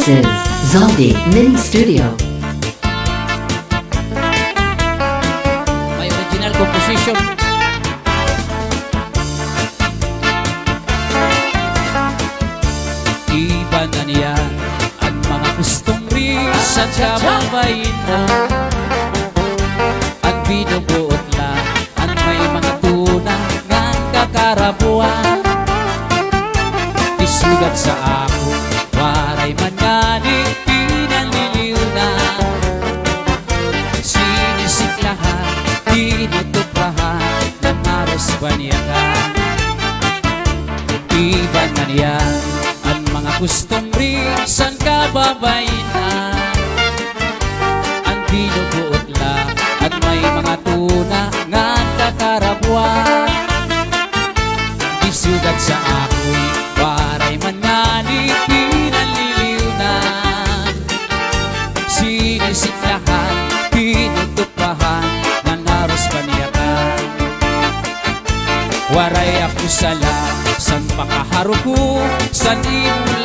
This is Zombie Mini Studio. May original composition. Iba na niya ang mga gustong risan sa babayin na ang binubuot lang ang may mga tuna ng kakarabuan. Isugat sa ako, waray man ngani pinaliliw na sinisiklahan, tinutuprahan ng aros banyakan. Iba na niya ang mga gustong risan kababainan, ang binubuot lang at may mga tuna nga kakarabuan. Isugat sa ako'y waray man ngani pinaliliw na sinisiklahan, tinutupahan ng aros paniyakan. Waray ako sala san pakaharuko san imula